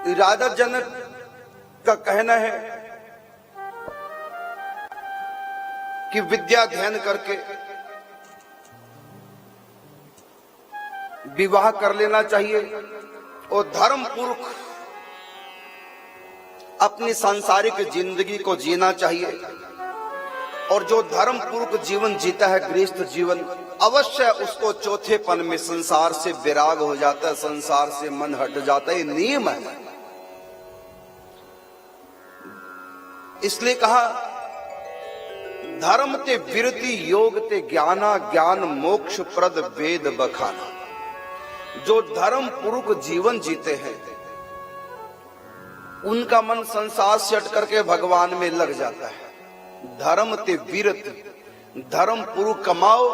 राजा जनक का कहना है कि विद्या अध्ययन करके विवाह कर लेना चाहिए और धर्म पूर्वक अपनी सांसारिक जिंदगी को जीना चाहिए। और जो धर्म पूर्वक जीवन जीता है, गृहस्थ जीवन, अवश्य उसको चौथेपन में संसार से विराग हो जाता है, संसार से मन हट जाता है। ये नियम है। इसलिए कहा धर्म ते विरति योग ते ज्ञाना, ज्ञान मोक्ष प्रद वेद बखाना। जो धर्म पूर्वक जीवन जीते हैं उनका मन संसार से हट करके भगवान में लग जाता है। धर्म ते विरति, धर्म पूर्वक कमाओ,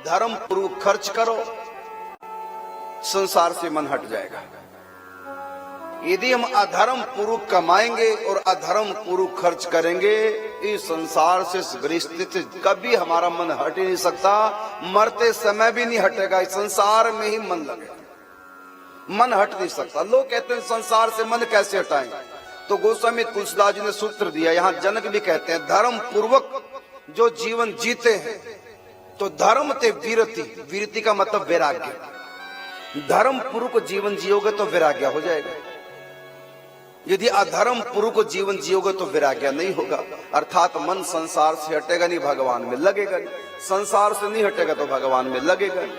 धर्म पूर्वक खर्च करो, संसार से मन हट जाएगा। यदि हम अधर्म पूर्वक कमाएंगे और अधर्म पूर्वक खर्च करेंगे, इस संसार से, इस गृहस्थी से कभी हमारा मन हट ही नहीं सकता। मरते समय भी नहीं हटेगा, इस संसार में ही मन लगेगा, मन हट नहीं सकता। लोग कहते हैं संसार से मन कैसे हटाएं, तो गोस्वामी तुलसीदास जी ने सूत्र दिया। यहाँ जनक भी कहते हैं धर्म पूर्वक जो जीवन जीते हैं तो धर्म ते विरति, विरति का मतलब वैराग्य। धर्म पूर्वक जीवन जियोगे तो वैराग्य हो जाएगा, यदि अधर्म पूर्वक जीवन जियोगे तो वैराग्य नहीं होगा। अर्थात मन संसार से हटेगा नहीं, भगवान में लगेगा नहीं। संसार से नहीं हटेगा तो भगवान में लगेगा नहीं।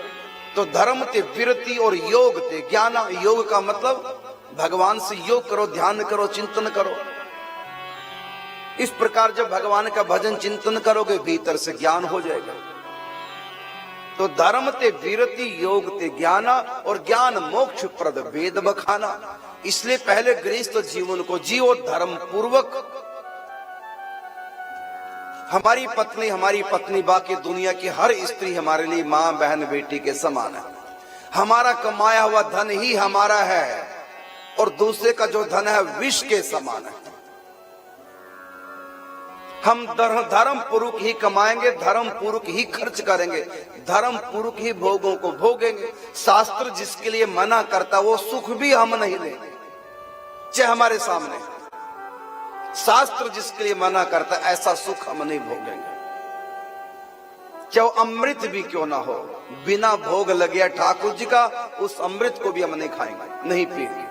तो धर्म ते विरति और योग ते ज्ञाना। योग का मतलब भगवान से योग करो, ध्यान करो, चिंतन करो। इस प्रकार जब भगवान का भजन चिंतन करोगे भीतर से ज्ञान हो जाएगा। तो धर्म ते विरति, योग ते ज्ञाना और ज्ञान मोक्ष प्रद वेद बखाना। इसलिए पहले गृहस्थ जीवन को जियो धर्म पूर्वक। हमारी पत्नी बाकी दुनिया की हर स्त्री हमारे लिए मां, बहन, बेटी के समान है। हमारा कमाया हुआ धन ही हमारा है और दूसरे का जो धन है विष के समान है। हम धर्म पूर्वक ही कमाएंगे, धर्म पूर्वक ही खर्च करेंगे, धर्म पूर्वक ही भोगों को भोगेंगे। शास्त्र जिसके लिए मना करता वो सुख भी हम नहीं लेंगे, चाहे हमारे सामने। शास्त्र जिसके लिए मना करता ऐसा सुख हम नहीं भोगेंगे, चाहे अमृत भी क्यों ना हो। बिना भोग लगे ठाकुर जी का, उस अमृत को भी हम नहीं खाएंगे, नहीं पिएंगे।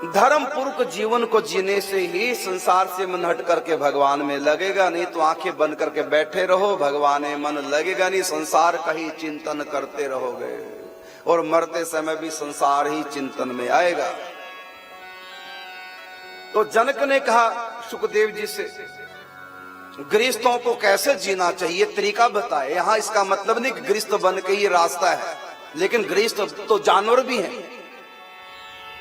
धर्म पूर्वक जीवन को जीने से ही संसार से मन हट करके भगवान में लगेगा। नहीं तो आंखें बंद करके बैठे रहो, भगवान में मन लगेगा नहीं, संसार का ही चिंतन करते रहोगे और मरते समय भी संसार ही चिंतन में आएगा। तो जनक ने कहा सुखदेव जी से गृहस्थों को कैसे जीना चाहिए, तरीका बताए। यहां इसका मतलब नहीं कि गृहस्थ बन के ही रास्ता है, लेकिन गृहस्थ तो जानवर भी हैं,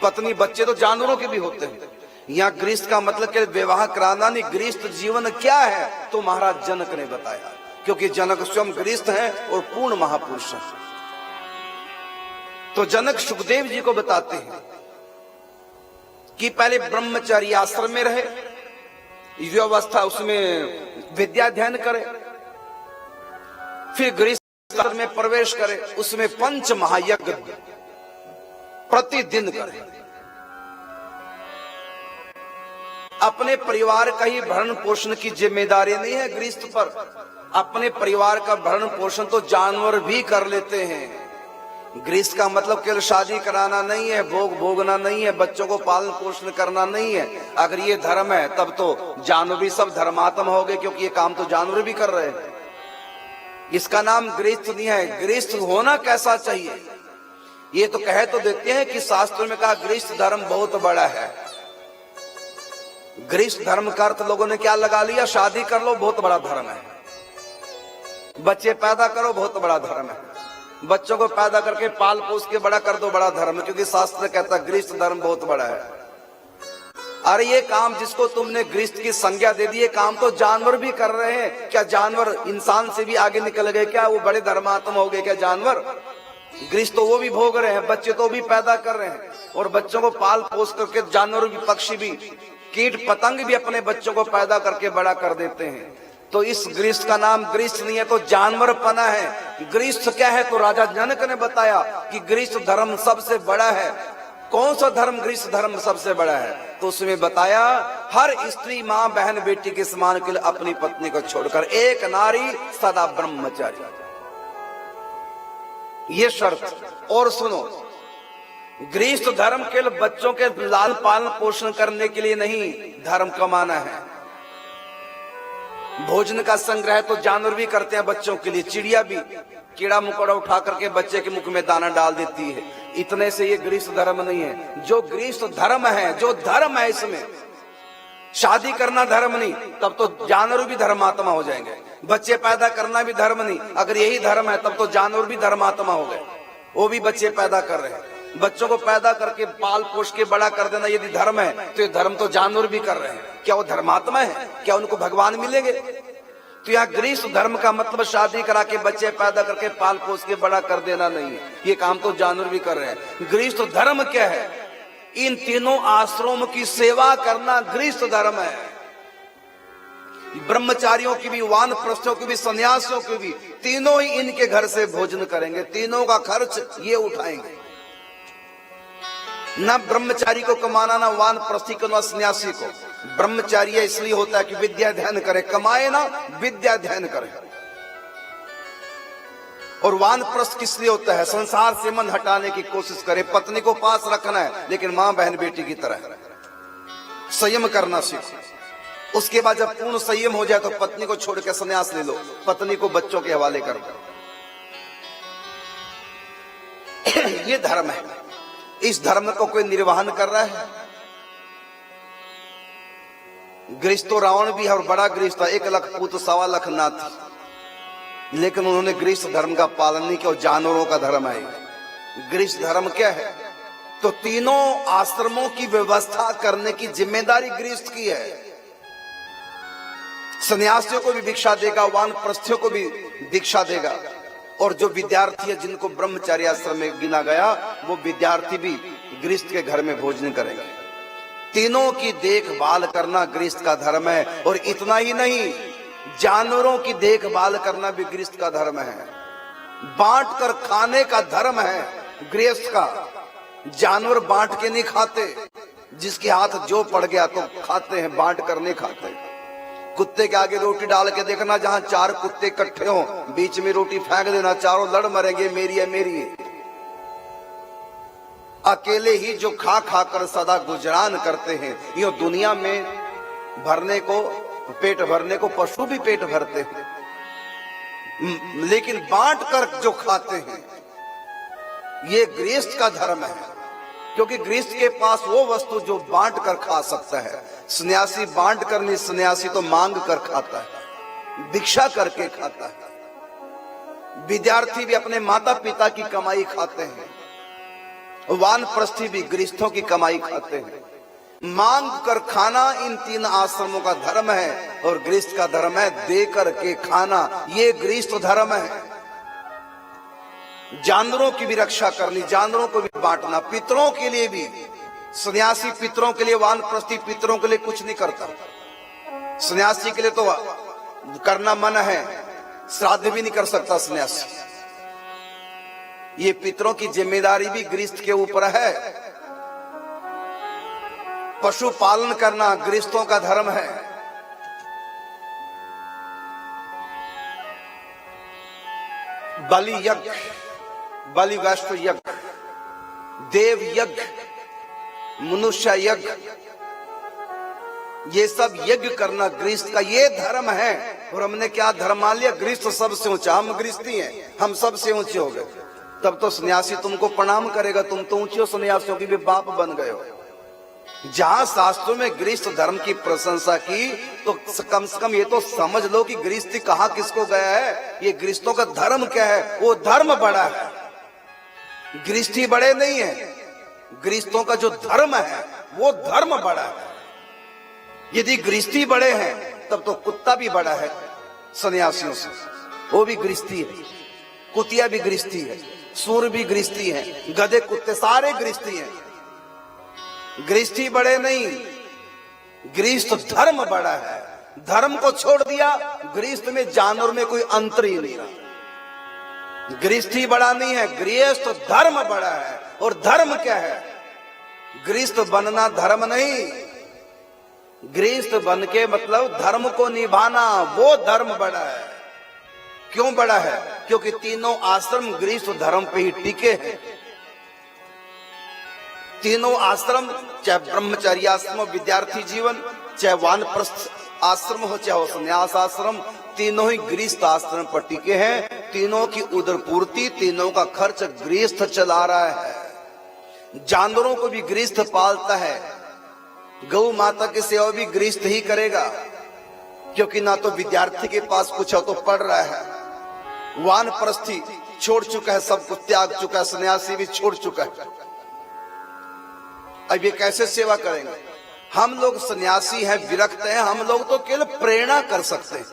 पत्नी बच्चे तो जानवरों के भी होते हैं। यहाँ गृहस्थ का मतलब के विवाह कराना नहीं। गृहस्थ जीवन क्या है तो महाराज जनक ने बताया, क्योंकि जनक स्वयं गृहस्थ हैं और पूर्ण महापुरुष हैं। तो जनक सुखदेव जी को बताते हैं कि पहले ब्रह्मचर्य आश्रम में रहे, युवावस्था उसमें विद्या अध्ययन करे, फिर गृहस्थ आश्रम में प्रवेश करे, उसमें पंच महायज्ञ प्रतिदिन करे। अपने परिवार का ही भरण पोषण की जिम्मेदारी नहीं है गृहस्थ पर। अपने परिवार का भरण पोषण तो जानवर भी कर लेते हैं। गृहस्थ का मतलब केवल शादी कराना नहीं है, भोग भोगना नहीं है, बच्चों को पालन पोषण करना नहीं है। अगर ये धर्म है तब तो जानवर भी सब धर्मात्मा हो गए, क्योंकि ये काम तो जानवर भी कर रहे हैं। इसका नाम गृहस्थ नहीं है। गृहस्थ होना कैसा चाहिए ये तो कह तो देते हैं कि शास्त्रों में कहा गृहस्थ धर्म बहुत बड़ा है। गृहस्थ धर्म का अर्थ लोगों ने क्या लगा लिया, शादी कर लो बहुत बड़ा धर्म है, बच्चे पैदा करो बहुत बड़ा धर्म है, बच्चों को पैदा करके पाल पोस के बड़ा कर दो बड़ा धर्म है, क्योंकि शास्त्र कहता है गृहस्थ धर्म बहुत बड़ा है। अरे ये काम जिसको तुमने गृहस्थ की संज्ञा दे दी, ये काम तो जानवर भी कर रहे हैं। क्या जानवर इंसान से भी आगे निकल गए क्या? वो बड़े धर्मात्मा हो गए क्या जानवर? गृहस्थ तो वो भी भोग रहे हैं, बच्चे तो भी पैदा कर रहे हैं, और बच्चों को पाल पोस करके जानवर भी, पक्षी भी, कीट पतंग भी अपने बच्चों को पैदा करके बड़ा कर देते हैं। तो इस गृहस्थ का नाम गृहस्थ नहीं है, तो जानवर पना है। गृहस्थ क्या है तो राजा जनक ने बताया कि गृहस्थ धर्म सबसे बड़ा है। कौन सा धर्म गृहस्थ धर्म सबसे बड़ा है? तो उसमें बताया हर स्त्री मां बहन बेटी के समान के लिए अपनी पत्नी को छोड़कर एक नारी सदा ब्रह्मचारी, ये शर्त। और सुनो, गृहस्थ धर्म केवल बच्चों के लाल पालन पोषण करने के लिए नहीं, धर्म कमाना है। भोजन का संग्रह तो जानवर भी करते हैं बच्चों के लिए, चिड़िया भी कीड़ा मकोड़ा उठा करके बच्चे के मुख में दाना डाल देती है। इतने से ये गृहस्थ धर्म नहीं है। जो गृहस्थ धर्म है, जो धर्म है, इसमें शादी करना धर्म नहीं, तब तो जानवर भी धर्मात्मा हो जाएंगे। बच्चे पैदा करना भी धर्म नहीं, अगर यही धर्म है तब तो जानवर भी धर्मात्मा हो गए। वो भी बच्चे पैदा कर रहे हैं। बच्चों को पैदा करके पाल पोष के बड़ा कर देना यदि धर्म है, तो ये धर्म तो जानवर भी कर रहे हैं। क्या वो धर्मात्मा है? क्या उनको भगवान मिलेंगे? तो यहाँ गृहस्थ धर्म का मतलब शादी करा के बच्चे पैदा करके पाल पोष के बड़ा कर देना नहीं है। ये काम तो जानवर भी कर रहे हैं। गृहस्थ धर्म क्या है? इन तीनों आश्रमों की सेवा करना गृहस्थ धर्म है। ब्रह्मचारियों की भी, वानप्रस्थों की भी, सन्यासियों की भी, तीनों ही इनके घर से भोजन करेंगे। तीनों का खर्च ये उठाएंगे। ना ब्रह्मचारी को कमाना, ना वानप्रस्थी को, ना सन्यासी को। ब्रह्मचारी इसलिए होता है कि विद्या अध्ययन करे, कमाए ना, विद्या अध्ययन करे। और वानप्रस्थ किस लिए होता है? संसार से मन हटाने की कोशिश करे, पत्नी को पास रखना है लेकिन मां बहन बेटी की तरह संयम करना सीखो। उसके बाद जब पूर्ण संयम हो जाए तो पत्नी को छोड़ के संन्यास ले लो, पत्नी को बच्चों के हवाले कर दो। ये धर्म है। इस धर्म को कोई निर्वहन कर रहा है? गृहस्थ तो रावण भी है और बड़ा गृहस्थ था, 1 लाख पूत 1.25 लाख नाथ, लेकिन उन्होंने गृहस्थ धर्म का पालन नहीं किया। और जानवरों का धर्म है गृहस्थ धर्म। क्या है? तो तीनों आश्रमों की व्यवस्था करने की जिम्मेदारी गृहस्थ की है। सन्यासियों को भी भिक्षा देगा, वानप्रस्थियों को भी भिक्षा देगा। और जो विद्यार्थी है जिनको ब्रह्मचार्य आश्रम में गिना गया, वो विद्यार्थी भी गृहस्थ के घर में भोजन करेगा। तीनों की देखभाल करना गृहस्थ का धर्म है। और इतना ही नहीं, जानवरों की देखभाल करना भी गृहस्थ का धर्म है। बांट कर खाने का धर्म है गृहस्थ का। जानवर बांट के नहीं खाते, जिसके हाथ जो पड़ गया तो खाते हैं, बांट कर नहीं खाते। कुत्ते के आगे रोटी डाल के देखना, जहां 4 कुत्ते इकट्ठे हो, बीच में रोटी फेंक देना, चारों लड़ मरेंगे, मेरी है मेरी है। अकेले ही जो खा खा कर सदा गुजरान करते हैं, ये दुनिया में भरने को, पेट भरने को पशु भी पेट भरते हैं, लेकिन बांट कर जो खाते हैं ये गृहस्थ का धर्म है। क्योंकि गृहस्थ के पास वो वस्तु जो बांट कर खा सकता है। सन्यासी बांट कर नहीं, सन्यासी तो मांग कर खाता है, भिक्षा करके खाता है। विद्यार्थी भी अपने माता पिता की कमाई खाते हैं, वानप्रस्थी भी गृहस्थों की कमाई खाते हैं। मांग कर खाना इन 3 आश्रमों का धर्म है। और गृहस्थ का धर्म है दे करके खाना, ये गृहस्थ धर्म है। जानवरों की भी रक्षा करनी, जानवरों को भी बांटना, पितरों के लिए भी। सन्यासी पितरों के लिए, वानप्रस्थी पितरों के लिए कुछ नहीं करता। सन्यासी के लिए तो करना मन है, श्राद्ध भी नहीं कर सकता सन्यासी। ये पितरों की जिम्मेदारी भी गृहस्थ के ऊपर है। पशु पालन करना गृहस्थों का धर्म है। बलि यज्ञ, बलि वैश्व यज्ञ, देव यज्ञ, मनुष्य यज्ञ, ये सब यज्ञ करना गृहस्थ का ये धर्म है। और हमने क्या धर्म मान लिया? गृहस्थ सबसे ऊंचा, हम गृहस्थी हैं, हम सबसे ऊंचे हो गए। तब तो सन्यासी तुमको प्रणाम करेगा, तुम तो ऊंचे हो, सन्यासियों की भी बाप बन गए हो। जहां शास्त्रों में गृहस्थ धर्म की प्रशंसा की, तो कम से कम ये तो समझ लो कि गृहस्थी कहाँ किसको गया है। ये गृहस्थों का धर्म क्या है? वो धर्म बड़ा है, गृहस्थी बड़े नहीं है। गृहस्थों का जो धर्म है वो धर्म बड़ा है। यदि गृहस्थी बड़े हैं तब तो कुत्ता भी बड़ा है सन्यासियों से, वो भी गृहस्थी है। कुतिया भी गृहस्थी है, सूर भी गृहस्थी है, गधे कुत्ते सारे गृहस्थी हैं। गृहस्थी बड़े नहीं, गृहस्थ धर्म बड़ा है। धर्म को छोड़ दिया, गृहस्थ में जानवर में कोई अंतर ही नहीं रहा। गृहस्थी बड़ा नहीं है, गृहस्थ धर्म बड़ा है। और धर्म क्या है? गृहस्थ बनना धर्म नहीं, गृहस्थ बन के मतलब धर्म को निभाना, वो धर्म बड़ा है। क्यों बड़ा है? क्योंकि तीनों आश्रम गृहस्थ धर्म पे ही टिके हैं। तीनों आश्रम, चाहे ब्रह्मचर्य आश्रम विद्यार्थी जीवन, चाहे वानप्रस्थ आश्रम हो, चाहे संन्यास आश्रम, तीनों ही गृहस्थ आश्रम पर टिके हैं। तीनों की उदर पूर्ति, तीनों का खर्च गृहस्थ चला रहा है। जानवरों को भी गृहस्थ पालता है। गौ माता की सेवा भी गृहस्थ ही करेगा, क्योंकि ना तो विद्यार्थी के पास कुछ हो तो पढ़ रहा है, वानप्रस्थी छोड़ चुका है, सब कुछ त्याग चुका है, सन्यासी भी छोड़ चुका है। अब ये कैसे सेवा करेंगे? हम लोग सन्यासी हैं, विरक्त हैं, हम लोग तो केवल प्रेरणा कर सकते हैं।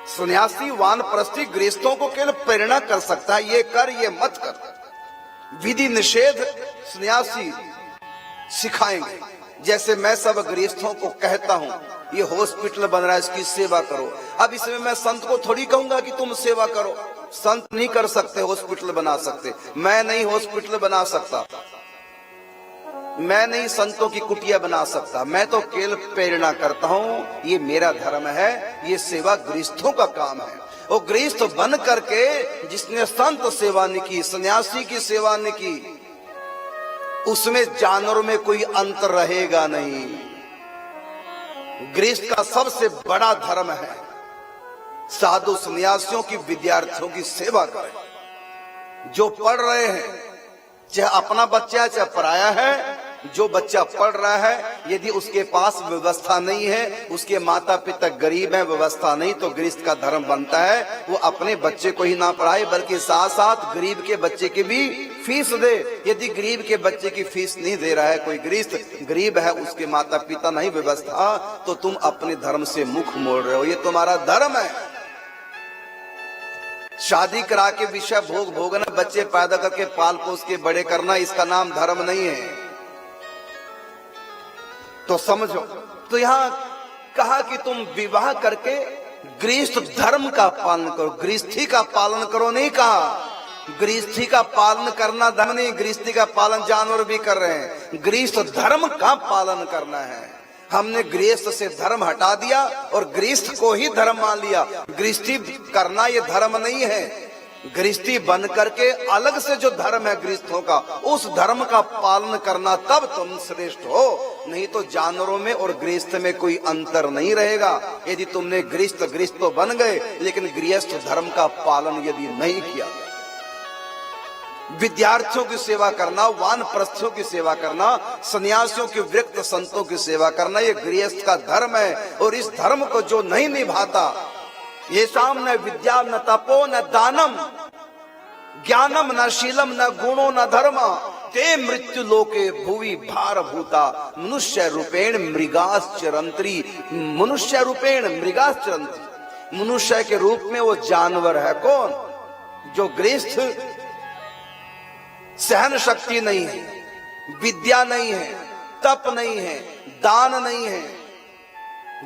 सन्यासी वानप्रस्थी गृहस्थों को केवल प्रेरणा कर सकता है, ये कर, ये मत कर। विधि निषेध सन्यासी सिखाएंगे। जैसे मैं सब गृहस्थों को कहता हूं, ये हॉस्पिटल बन रहा है, इसकी सेवा करो। अब इसमें मैं संत को थोड़ी कहूंगा कि तुम सेवा करो। संत नहीं कर सकते हॉस्पिटल बना सकते, मैं नहीं हॉस्पिटल बना सकता, मैं नहीं संतों की कुटिया बना सकता। मैं तो केवल प्रेरणा करता हूं, ये मेरा धर्म है, ये सेवा गृहस्थों का काम है। वो गृहस्थ बन करके जिसने संत सेवा नहीं की, सन्यासी की सेवा नहीं की, उसमें जानवरों में कोई अंतर रहेगा नहीं। गृहस्थ का सबसे बड़ा धर्म है साधु सन्यासियों की, विद्यार्थियों की सेवा करें। जो पढ़ रहे हैं, चाहे अपना बच्चा है चाहे पराया है, जो बच्चा पढ़ रहा है, यदि उसके पास व्यवस्था नहीं है, उसके माता पिता गरीब हैं, व्यवस्था नहीं, तो गृहस्थ का धर्म बनता है वो अपने बच्चे को ही ना पढ़ाए, बल्कि साथ साथ गरीब के बच्चे की भी फीस दे। यदि गरीब के बच्चे की फीस नहीं दे रहा है कोई गृहस्थ, गरीब है, उसके माता पिता नहीं व्यवस्था, तो तुम अपने धर्म से मुख मोड़ रहे हो। ये तुम्हारा धर्म है। शादी करा के विषय भोग भोगना, बच्चे पैदा करके पाल पोस के बड़े करना, इसका नाम धर्म नहीं है। तो समझो, तो यहां कहा कि तुम विवाह करके गृहस्थ धर्म का पालन करो, गृहस्थी का पालन करो नहीं कहा। गृहस्थी का पालन करना धर्म नहीं, गृहस्थी का पालन जानवर भी कर रहे हैं, गृहस्थ धर्म का पालन करना है। हमने गृहस्थ से धर्म हटा दिया और गृहस्थ को ही धर्म मान लिया। गृहस्थी करना ये धर्म नहीं है। गृहस्थी बन करके अलग से जो धर्म है गृहस्थों का, उस धर्म का पालन करना, तब तुम श्रेष्ठ हो। नहीं तो जानवरों में और गृहस्थ में कोई अंतर नहीं रहेगा। यदि तुमने गृहस्थ तो बन गए, लेकिन गृहस्थ धर्म का पालन यदि नहीं किया। विद्यार्थियों की सेवा करना, वानप्रस्थों की सेवा करना, सन्यासियों की, विरक्त संतों की सेवा करना, ये गृहस्थ का धर्म है। और इस धर्म को जो नहीं निभाता, ये शाम न विद्या न तपो न दानम ज्ञानम न शीलम न गुणो न धर्म, ते मृत्यु लोके भुवि भार भूता मनुष्य रूपेण मृगाश्चरंत्री। मनुष्य रूपेण मृगाश्चरंत्री, मनुष्य के रूप में वो जानवर है। कौन? जो गृहस्थ सहन शक्ति नहीं है, विद्या नहीं है, तप नहीं है, दान नहीं है,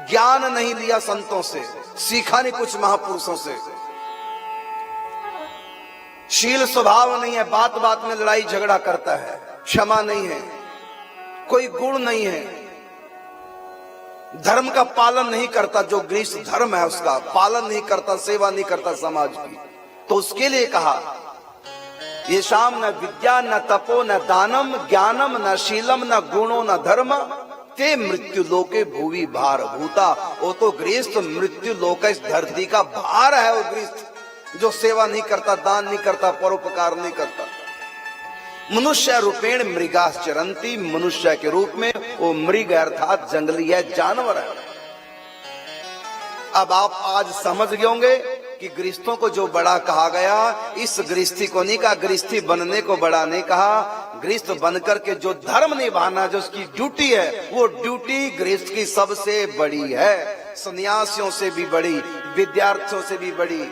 ज्ञान नहीं लिया संतों से, सीखा नहीं कुछ महापुरुषों से, शील स्वभाव नहीं है, बात बात में लड़ाई झगड़ा करता है, क्षमा नहीं है, कोई गुण नहीं है, धर्म का पालन नहीं करता, जो गृहस्थ धर्म है उसका पालन नहीं करता, सेवा नहीं करता समाज की, तो उसके लिए कहा ये शाम न विद्या न तपो न दानम ज्ञानम न शीलम न गुणो न धर्म, ते मृत्यु लोके भूवि भार भूता। वो तो गृहस्थ मृत्यु लोक, इस धरती का भार है वो गृहस्थ, जो सेवा नहीं करता, दान नहीं करता, परोपकार नहीं करता। मनुष्य रूपेण मृगाश्चरंती, मनुष्य के रूप में वो मृग अर्थात जंगली है, जानवर है। अब आप आज समझ गए होंगे कि गृहस्थों को जो बड़ा कहा गया, इस गृहस्थी को नहीं कहा, गृहस्थी बनने को बड़ा नहीं कहा। गृहस्थ बनकर के जो धर्म निभाना, जो उसकी ड्यूटी है, वो ड्यूटी गृहस्थ की सबसे बड़ी है। सन्यासियों से भी बड़ी, विद्यार्थियों से भी बड़ी,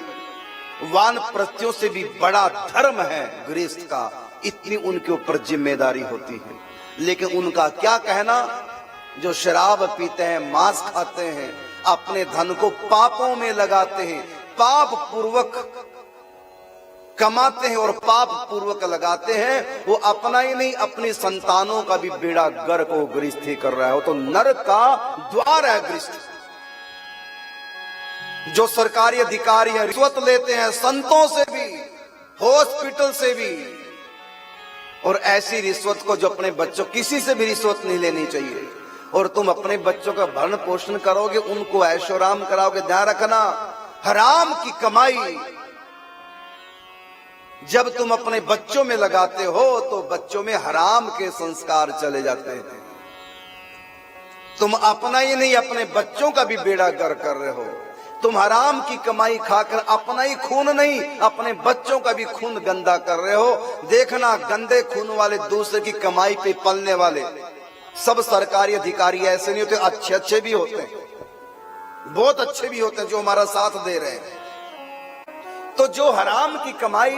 वानप्रस्थियों से भी बड़ा धर्म है गृहस्थ का। इतनी उनके ऊपर जिम्मेदारी होती है। लेकिन उनका क्या कहना, जो शराब पीते हैं, मांस खाते हैं, अपने धन को पापों में लगाते हैं, पाप पूर्वक कमाते हैं और पाप पूर्वक लगाते हैं, वो अपना ही नहीं अपनी संतानों का भी बेड़ा गर्क को गृहस्थी कर रहा है। वो तो नरक का द्वार है गृहस्थी। जो सरकारी अधिकारी हैं रिश्वत लेते हैं, संतों से भी, हॉस्पिटल से भी, और ऐसी रिश्वत को जो अपने बच्चों, किसी से भी रिश्वत नहीं लेनी चाहिए। और तुम अपने बच्चों का भरण पोषण करोगे, उनको ऐशोराम कराओगे, ध्यान रखना हराम की कमाई जब तुम अपने बच्चों में लगाते हो तो बच्चों में हराम के संस्कार चले जाते हैं। तुम अपना ही नहीं अपने बच्चों का भी बेड़ा गर्क कर रहे हो। तुम हराम की कमाई खाकर अपना ही खून नहीं अपने बच्चों का भी खून गंदा कर रहे हो। देखना, गंदे खून वाले, दूसरे की कमाई पे पलने वाले सब सरकारी अधिकारी ऐसे नहीं होते, अच्छे अच्छे भी होते हैं, बहुत अच्छे भी होते हैं जो हमारा साथ दे रहे हैं। तो जो हराम की कमाई,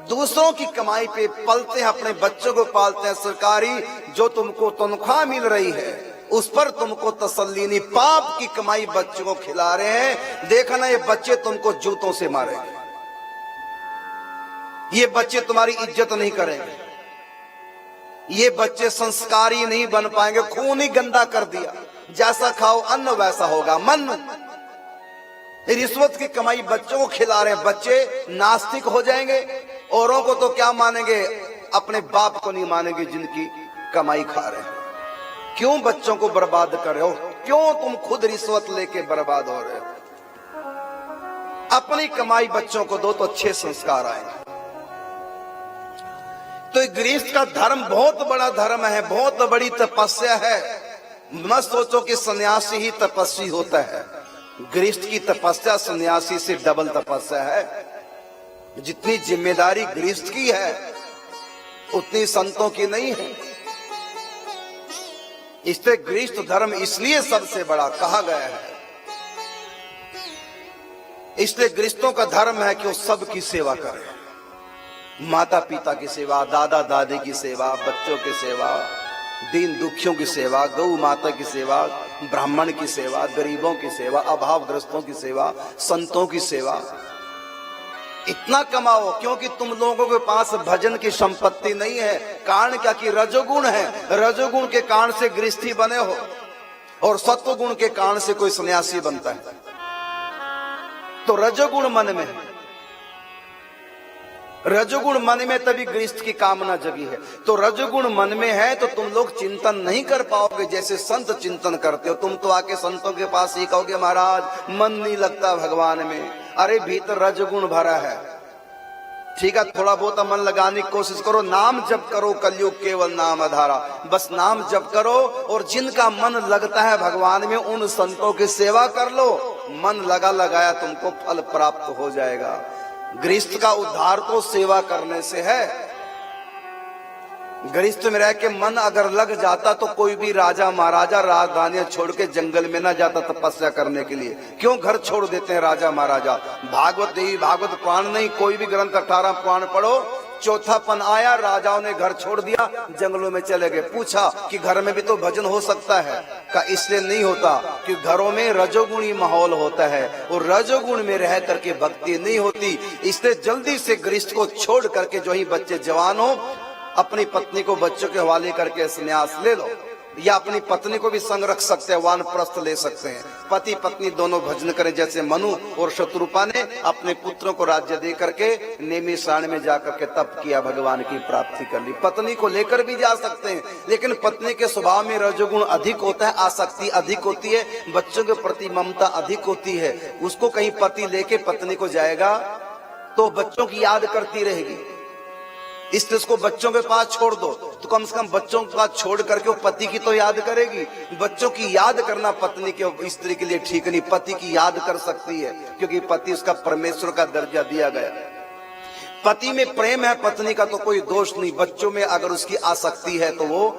दूसरों की कमाई पे पलते हैं, अपने बच्चों को पालते हैं, सरकारी जो तुमको तनख्वाह मिल रही है उस पर तुमको तसल्ली नहीं, पाप की कमाई बच्चों को खिला रहे हैं। देखना ये बच्चे तुमको जूतों से मारेंगे, ये बच्चे तुम्हारी इज्जत नहीं करेंगे, ये बच्चे संस्कारी नहीं बन पाएंगे। खून ही गंदा कर दिया, जैसा खाओ अन्न वैसा होगा मन। रिश्वत की कमाई बच्चों को खिला रहे हैं, बच्चे नास्तिक हो जाएंगे। औरों को तो क्या मानेंगे, अपने बाप को नहीं मानेंगे जिनकी कमाई खा रहे हैं। क्यों बच्चों को बर्बाद कर रहे हो? क्यों तुम खुद रिश्वत लेके बर्बाद हो रहे हो? अपनी कमाई बच्चों को दो तो अच्छे संस्कार आएंगे। तो गृहस्थ का धर्म बहुत बड़ा धर्म है, बहुत बड़ी तपस्या है। मत सोचो कि सन्यासी ही तपस्वी होता है। गृहस्थ की तपस्या सन्यासी से डबल तपस्या है। जितनी जिम्मेदारी गृहस्थ की है उतनी संतों की नहीं है। इसलिए गृहस्थ धर्म इसलिए सबसे बड़ा कहा गया है। इसलिए गृहस्थों का धर्म है कि वो सबकी सेवा करें, माता पिता की सेवा, दादा दादी की सेवा, बच्चों की सेवा, दीन दुखियों की सेवा, गौ माता की सेवा, ब्राह्मण की सेवा, गरीबों की सेवा, अभावग्रस्तों की सेवा, संतों की सेवा। इतना कमाओ क्योंकि तुम लोगों के पास भजन की संपत्ति नहीं है। कारण क्या कि रजोगुण है। रजोगुण के कारण से गृहस्थी बने हो और सत्वगुण के कारण से कोई सन्यासी बनता है। तो रजोगुण मन में है, रजोगुण मन में तभी गृहस्थ की कामना जगी है। तो रजोगुण मन में है तो तुम लोग चिंतन नहीं कर पाओगे जैसे संत चिंतन करते हो। तुम तो आके संतों के पास ही कहोगे महाराज मन नहीं लगता भगवान में। अरे भीतर रजोगुण भरा है, ठीक है, थोड़ा बहुत मन लगाने की कोशिश करो, नाम जप करो, कलयुग केवल नाम आधारा, बस नाम जप करो। और जिनका मन लगता है भगवान में उन संतों की सेवा कर लो। मन लगा लगाया तुमको फल प्राप्त हो जाएगा। गृहस्थ का उद्धार तो सेवा करने से है। गृहस्थ में रह के मन अगर लग जाता तो कोई भी राजा महाराजा राजधानियां छोड़ के जंगल में न जाता तपस्या करने के लिए। क्यों घर छोड़ देते हैं राजा महाराजा? भागवत देवी भागवत पुराण नहीं, कोई भी ग्रंथ 18 पुराण पढ़ो, चौथापन आया, राजाओं ने घर छोड़ दिया, जंगलों में चले गए। पूछा कि घर में भी तो भजन हो सकता है? का इसलिए नहीं होता कि घरों में रजोगुणी माहौल होता है और रजोगुण में रह करके भक्ति नहीं होती। इसलिए जल्दी से गृहस्थ को छोड़ करके जो ही बच्चे जवान हो अपनी पत्नी को बच्चों के हवाले करके संन्यास ले लो, या अपनी पत्नी को भी संग रख सकते हैं, वानप्रस्थ ले सकते हैं। पति पत्नी दोनों भजन करें जैसे मनु और शत्रुपा ने अपने पुत्रों को राज्य दे करके नेमिषारण्य में जाकर के तप किया, भगवान की प्राप्ति कर ली। पत्नी को लेकर भी जा सकते हैं, लेकिन पत्नी के स्वभाव में रजोगुण अधिक होता है, आसक्ति अधिक होती है, बच्चों के प्रति ममता अधिक होती है। उसको कहीं पति लेके पत्नी को जाएगा तो बच्चों की याद करती रहेगी, इसलिए उसको बच्चों के पास छोड़ दो तो कम से कम बच्चों के पास छोड़ करके वो पति की तो याद करेगी। बच्चों की याद करना पत्नी के स्त्री के लिए ठीक नहीं, पति की याद कर सकती है क्योंकि पति उसका परमेश्वर का दर्जा दिया गया। पति में प्रेम है, पत्नी का तो कोई दोष नहीं। बच्चों में अगर उसकी आसक्ति है तो वो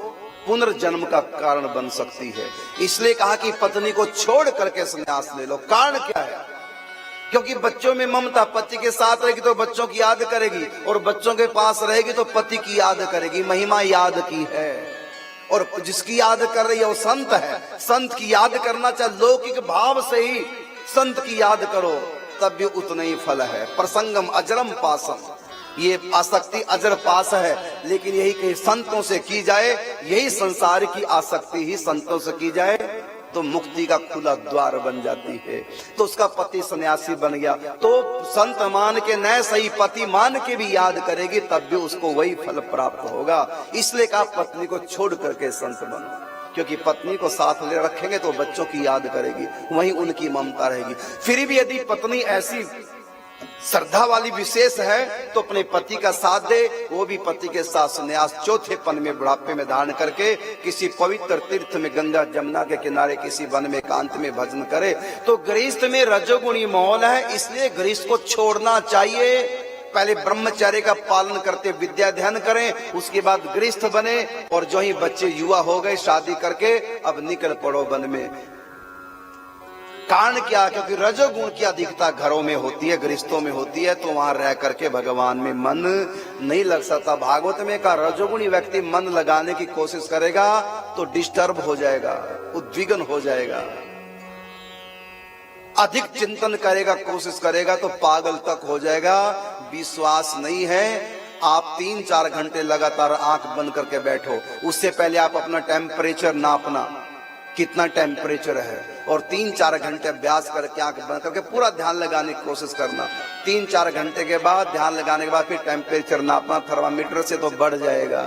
पुनर्जन्म का कारण बन सकती है। इसलिए कहा कि पत्नी को छोड़ करके संन्यास ले लो। कारण क्या है? क्योंकि बच्चों में ममता, पति के साथ रहेगी तो बच्चों की याद करेगी और बच्चों के पास रहेगी तो पति की याद करेगी। महिमा याद की है और जिसकी याद कर रही है वो संत है। संत की याद करना चाहे लौकिक भाव से ही संत की याद करो तब भी उतना ही फल है। प्रसंगम अजरम पासम, ये आसक्ति अजर पास है, लेकिन यही कहीं संतों से की जाए, यही संसार की आसक्ति ही संतों से की जाए तो मुक्ति का खुला द्वार बन जाती है। तो उसका पति सन्यासी बन गया, तो संत मान के न सही पति मान के भी याद करेगी तब भी उसको वही फल प्राप्त होगा। इसलिए कहा पत्नी को छोड़ करके संत बनो, क्योंकि पत्नी को साथ ले रखेंगे तो बच्चों की याद करेगी, वहीं उनकी ममता रहेगी। फिर भी यदि पत्नी ऐसी श्रद्धा वाली विशेष है तो अपने पति का साथ दे, वो भी पति के साथ संन्यास चौथे पन में बुढ़ापे में धारण करके किसी पवित्र तीर्थ में गंगा जमुना के किनारे किसी वन में एकांत में भजन करे। तो गृहस्थ में रजोगुणी माहौल है, इसलिए गृहस्थ को छोड़ना चाहिए। पहले ब्रह्मचर्य का पालन करते विद्या ध्यान करें, उसके बाद गृहस्थ बने, और जो ही बच्चे युवा हो गए शादी करके अब निकल पड़ो वन में। कारण क्या? क्योंकि रजोगुण की अधिकता घरों में होती है, गृहस्थों में होती है, तो वहां रह करके भगवान में मन नहीं लग सकता। भागवत में का रजोगुणी व्यक्ति मन लगाने की कोशिश करेगा तो डिस्टर्ब हो जाएगा, उद्विग्न हो जाएगा, अधिक चिंतन करेगा, कोशिश करेगा तो पागल तक हो जाएगा। विश्वास नहीं है, आप 3-4 घंटे लगातार आंख बंद करके बैठो, उससे पहले आप अपना टेम्परेचर नापना, कितना टेम्परेचर है, और 3-4 घंटे अभ्यास करके आंख बंद करके पूरा ध्यान लगाने की कोशिश करना। 3-4 घंटे के बाद ध्यान लगाने के बाद फिर टेम्परेचर नापना, थर्मामीटर से तो बढ़ जाएगा,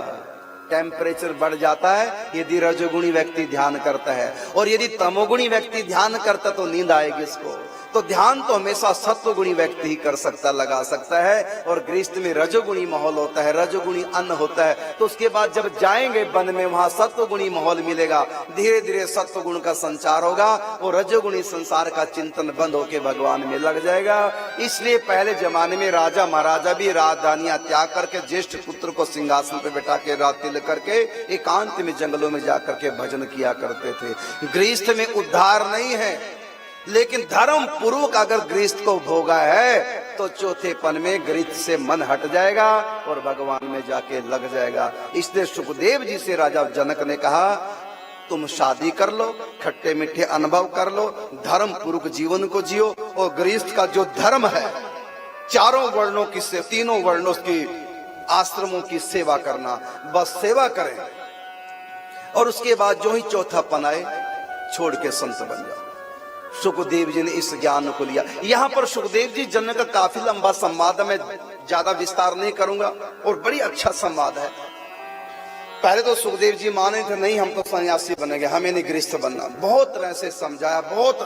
टेम्परेचर बढ़ जाता है यदि रजोगुणी व्यक्ति ध्यान करता है। और यदि तमोगुणी व्यक्ति ध्यान करता तो नींद आएगी इसको। तो ध्यान तो हमेशा सत्वगुणी व्यक्ति ही कर सकता, लगा सकता है। और गृहस्थ में रजोगुणी माहौल होता है, रजोगुणी अन्न होता है, तो उसके बाद जब जाएंगे वन में वहां सत्वगुणी माहौल मिलेगा, धीरे धीरे सत्वगुण का संचार होगा और रजोगुणी संसार का चिंतन बंद होके भगवान में लग जाएगा। इसलिए पहले जमाने में राजा महाराजा भी राजधानियां त्याग करके ज्येष्ठ पुत्र को सिंहासन पर बैठा के रात्रि करके एकांत में जंगलों में जाकर के भजन किया करते थे। गृहस्थ में उद्धार नहीं है, लेकिन धर्म पूर्वक अगर गृहस्थ को भोगा है तो चौथे पन में गृहस्थ से मन हट जाएगा और भगवान में जाके लग जाएगा। इसलिए सुखदेव जी से राजा जनक ने कहा तुम शादी कर लो, खट्टे मीठे अनुभव कर लो, धर्म पूर्वक जीवन को जियो। और गृहस्थ का जो धर्म है, चारों वर्णों की से तीनों वर्णों की आश्रमों की सेवा करना, बस सेवा करें और उसके बाद जो ही चौथा पन आए छोड़ के संत बन जाओ। सुखदेव जी ने इस ज्ञान को लिया। यहाँ पर सुखदेव जी जनक का काफी लंबा संवाद है, मैं ज्यादा विस्तार नहीं करूंगा, और बड़ी अच्छा संवाद है। पहले तो सुखदेव जी माने थे नहीं हम तो सन्यासी बनेंगे, हमें नहीं गृहस्थ बनना, बहुत तरह से समझाया, बहुत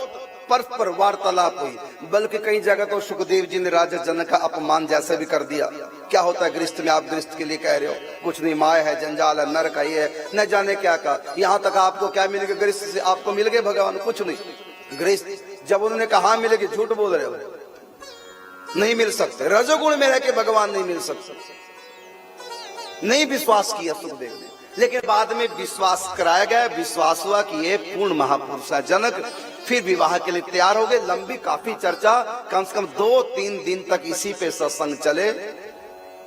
परस्पर वार्तालाप हुई, बल्कि कई जगह तो सुखदेव जी ने राजा जनक का अपमान जैसे भी कर दिया। क्या होता है गृहस्थ में, आप गृहस्थ के लिए कह रहे हो, कुछ नहीं, माया है, जंजाल है, नरक है, ये न जाने क्या कहा। यहाँ तक आपको क्या मिलेगा गृहस्थ से, आपको मिल गए भगवान, कुछ नहीं। गृहस्थ जब उन्होंने कहा मिलेगी, झूठ बोल रहे हो, नहीं मिल सकते, रजोगुण में रह के भगवान नहीं मिल सकते, नहीं विश्वास किया सुखदेव ने। लेकिन बाद में विश्वास कराया गया, विश्वास हुआ कि ये पूर्ण महापुरुष है जनक। फिर विवाह के लिए तैयार हो गए। लंबी काफी चर्चा, कम से कम 2-3 दिन तक इसी पे सत्संग चले,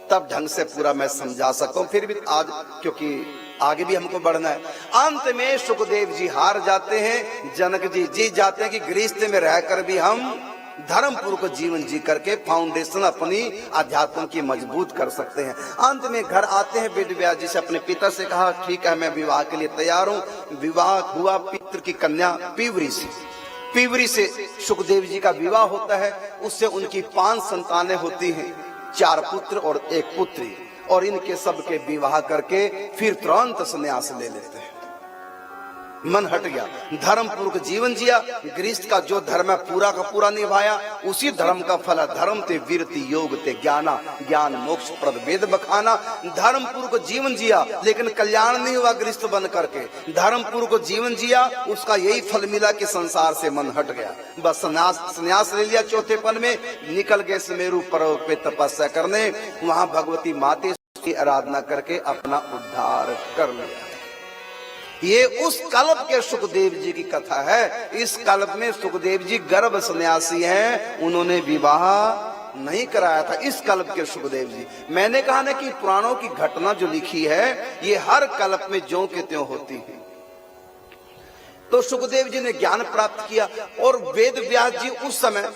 तब ढंग से पूरा मैं समझा सकता हूँ। फिर भी आज क्योंकि आगे भी हमको बढ़ना है, अंत में सुखदेव जी हार जाते हैं, जनक जी जीत जाते हैं कि गृहस्थ में रहकर भी हम धर्म पूर्वक जीवन जी करके फाउंडेशन अपनी अध्यात्म की मजबूत कर सकते हैं। अंत में घर आते हैं, वेद व्यास जी से अपने पिता से कहा ठीक है मैं विवाह के लिए तैयार हूँ। विवाह हुआ, पितृ की कन्या पीवरी से सुखदेव जी का विवाह होता है। उससे उनकी 5 संतानें होती हैं, 4 पुत्र और 1 पुत्री, और इनके सबके विवाह करके फिर तुरंत संन्यास ले लेते हैं। मन हट गया, धर्म पूर्वक जीवन जिया। गृहस्थ का जो धर्म है पूरा का पूरा निभाया, उसी धर्म का फल है धर्म ते वीरति योग ते ज्ञाना, ज्ञान मोक्ष प्रद वेद बखाना। धर्म पूर्वक जीवन जिया, लेकिन कल्याण नहीं हुआ गृहस्थ बन करके। धर्म पूर्वक जीवन जिया, उसका यही फल मिला कि संसार से मन हट गया, बस संन्यास ले लिया। चौथे पन में निकल गए सुमेरु पर्वत पे तपस्या करने, वहां भगवती माते की आराधना करके अपना उद्धार कर लिया। ये उस कल्प के सुखदेव जी की कथा है। इस कल्प में सुखदेव जी गर्भ सन्यासी हैं, उन्होंने विवाह नहीं कराया था। इस कल्प के सुखदेव जी, मैंने कहा ना कि पुराणों की घटना जो लिखी है ये हर कल्प में ज्यों के त्यों होती है। तो सुखदेव जी ने ज्ञान प्राप्त किया और वेद व्यास जी उस समय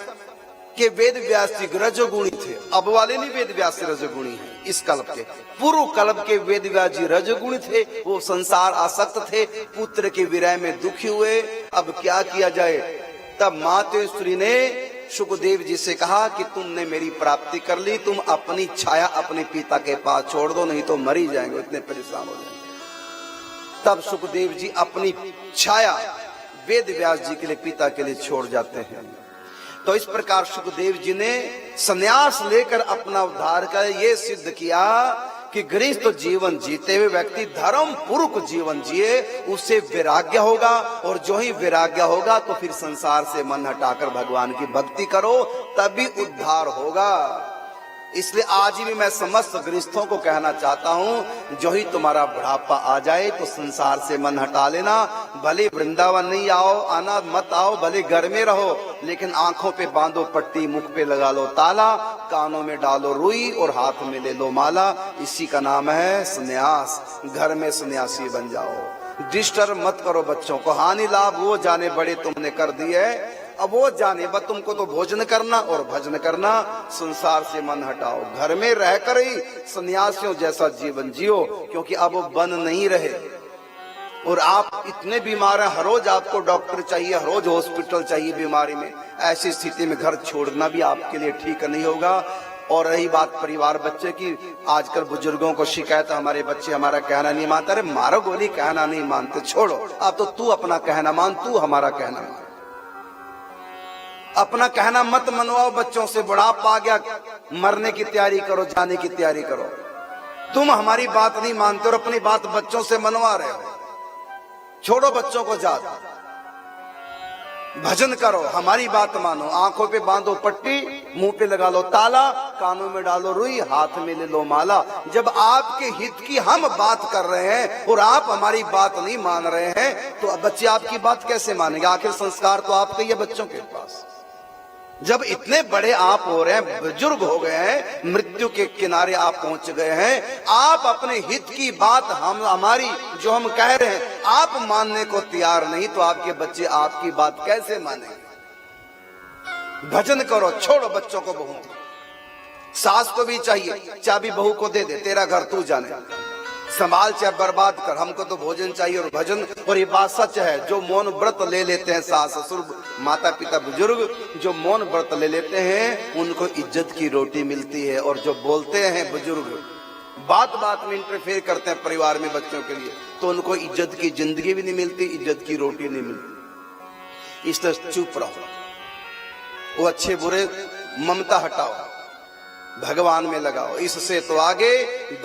कि वेद व्यास जी रजोगुणी थे। अब वाले नहीं वेद व्यास रजोगुणी हैं, इस कल्प के। पूर्व कल्प के वेद व्यास जी रजोगुणी थे, वो संसार आसक्त थे, पुत्र के विरह में दुखी हुए। अब क्या किया जाए? तब मातेश्वरी ने सुखदेव जी से कहा कि तुमने मेरी प्राप्ति कर ली, तुम अपनी छाया अपने पिता के पास छोड़ दो, नहीं तो मर ही जाएंगे, इतने परेशान हो जाएंगे। तब सुखदेव जी अपनी छाया वेद व्यास जी के लिए, पिता के लिए छोड़ जाते हैं। तो इस प्रकार सुखदेव जी ने संन्यास लेकर अपना उद्धार कर ये सिद्ध किया कि गृहस्थ जीवन जीते हुए व्यक्ति धर्म पूर्वक जीवन जिए, उससे वैराग्य होगा, और जो ही वैराग्य होगा तो फिर संसार से मन हटाकर भगवान की भक्ति करो, तभी उद्धार होगा। इसलिए आज भी मैं समस्त गृहस्थों को कहना चाहता हूं, जो ही तुम्हारा बुढ़ापा आ जाए तो संसार से मन हटा लेना। भले वृंदावन नहीं आना मत आओ, भले घर में रहो, लेकिन आंखों पे बांधो पट्टी, मुख पे लगा लो ताला, कानों में डालो रुई और हाथ में ले लो माला। इसी का नाम है संन्यास। घर में सन्यासी बन जाओ। डिस्टर्ब मत करो बच्चों को। हानि लाभ वो जाने बड़े तुमने कर दिए, अब वो जाने बस तुमको तो भोजन करना और भजन करना। संसार से मन हटाओ, घर में रहकर ही सन्यासियों जैसा जीवन जियो, क्योंकि अब वो बन नहीं रहे। और आप इतने बीमार हैं, हर रोज आपको डॉक्टर चाहिए, हर रोज हॉस्पिटल चाहिए बीमारी में। ऐसी स्थिति में घर छोड़ना भी आपके लिए ठीक नहीं होगा। और रही बात परिवार बच्चे की, आजकल बुजुर्गों को शिकायत, हमारे बच्चे हमारा कहना नहीं मानते। अरे मारो गोली, कहना नहीं मानते, छोड़ो। अब तो तू अपना कहना मान, तू हमारा कहना मान। अपना कहना मत मनवाओ बच्चों से। बुढ़ापा आ गया, मरने की तैयारी करो, जाने की तैयारी करो। तुम हमारी बात नहीं मानते और अपनी बात बच्चों से मनवा रहे हो। छोड़ो बच्चों को, जात भजन करो, हमारी बात मानो। आंखों पे बांधो पट्टी, मुंह पे लगा लो ताला, कानों में डालो रुई, हाथ में ले लो माला। जब आपके हित की हम बात कर रहे हैं और आप हमारी बात नहीं मान रहे हैं, तो बच्चे आपकी बात कैसे मानेंगे? आखिर संस्कार तो आपके ही है बच्चों के पास। जब इतने बड़े आप हो रहे हैं, बुजुर्ग हो गए हैं, मृत्यु के किनारे आप पहुंच गए हैं, आप अपने हित की बात हमारी जो हम कह रहे हैं आप मानने को तैयार नहीं, तो आपके बच्चे आपकी बात कैसे मानेंगे? भजन करो, छोड़ो बच्चों को। बहू सास को भी चाहिए, चाबी बहू को दे दे, तेरा घर तू जाने, संभाल चाहे बर्बाद कर, हमको तो भोजन चाहिए और भजन। और ये बात सच है, जो मौन व्रत ले लेते हैं, सास ससुर माता पिता बुजुर्ग जो मौन व्रत ले लेते हैं, उनको इज्जत की रोटी मिलती है। और जो बोलते हैं बुजुर्ग, बात बात में इंटरफेयर करते हैं परिवार में बच्चों के लिए, तो उनको इज्जत की जिंदगी भी नहीं मिलती, इज्जत की रोटी नहीं मिलती। इसलिए चुप रहो, वो अच्छे बुरे ममता हटाओ, भगवान में लगाओ। इससे तो आगे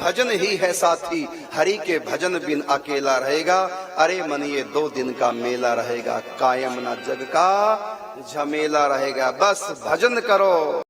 भजन ही है साथी, हरि के भजन बिन अकेला रहेगा। अरे मन ये 2 दिन का मेला रहेगा, कायम ना जग का झमेला रहेगा। बस भजन करो।